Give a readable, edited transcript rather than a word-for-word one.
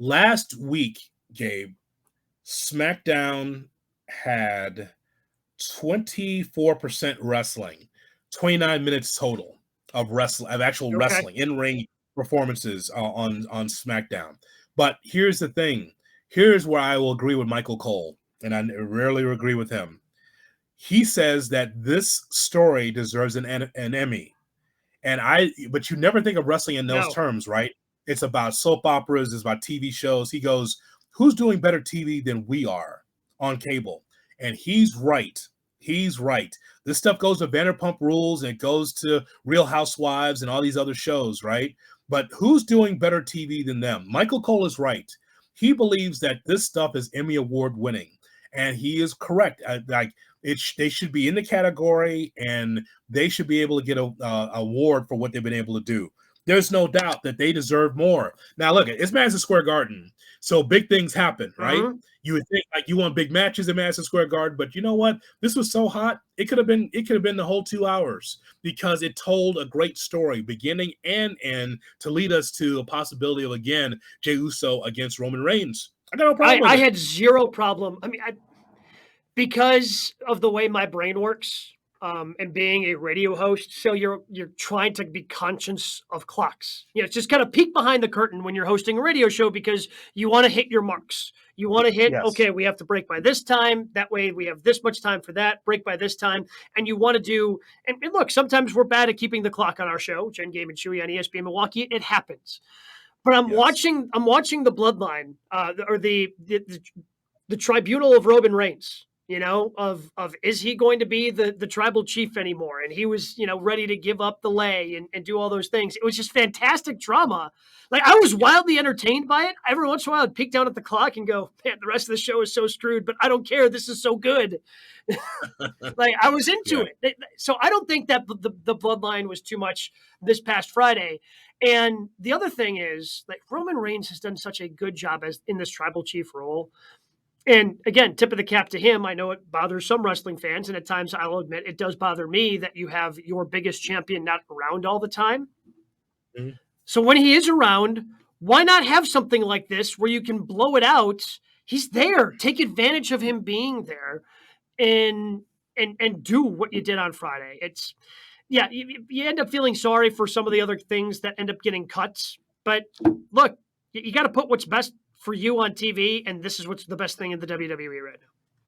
Last week, Gabe, SmackDown had 24% wrestling, 29 minutes total of actual Okay. wrestling, in-ring performances on SmackDown. But here's the thing. Here's where I will agree with Michael Cole, and I rarely agree with him. He says that this story deserves an Emmy. But you never think of wrestling in those terms, right? It's about soap operas, it's about TV shows. He goes, who's doing better TV than we are on cable? And he's right. He's right. This stuff goes to Vanderpump Rules and it goes to Real Housewives and all these other shows, right? But who's doing better TV than them? Michael Cole is right. He believes that this stuff is Emmy Award winning. And he is correct. They should be in the category, and they should be able to get a award for what they've been able to do. There's no doubt that they deserve more. Now, look, it's Madison Square Garden, so big things happen, right? Mm-hmm. You would think like you want big matches in Madison Square Garden, but you know what? This was so hot, it could have been the whole 2 hours because it told a great story, beginning and end, to lead us to a possibility of again Jey Uso against Roman Reigns. I got no problem with it. I had zero problem. I mean, because of the way my brain works, and being a radio host, so you're trying to be conscious of clocks. You know, it's just kind of peek behind the curtain when you're hosting a radio show because you want to hit your marks. You want to hit, okay, we have to break by this time. That way we have this much time for that, break by this time. And you want to do, and look, sometimes we're bad at keeping the clock on our show, Jen Game and Chewy on ESPN Milwaukee. It happens. But I'm watching the Bloodline, or the tribunal of Roman Reigns. You know, of is he going to be the tribal chief anymore? And he was, ready to give up the lay and do all those things. It was just fantastic drama. Like, I was wildly entertained by it. Every once in a while, I'd peek down at the clock and go, man, the rest of the show is so screwed, but I don't care. This is so good. Like, I was into it. So I don't think that the Bloodline was too much this past Friday. And the other thing is, like, Roman Reigns has done such a good job in this tribal chief role. And again, tip of the cap to him. I know it bothers some wrestling fans, and at times I'll admit it does bother me that you have your biggest champion not around all the time. Mm-hmm. So when he is around, why not have something like this where you can blow it out? He's there. Take advantage of him being there and do what you did on Friday. It's, you end up feeling sorry for some of the other things that end up getting cuts. But look, you got to put what's best for you on TV, and this is what's the best thing in the WWE right now.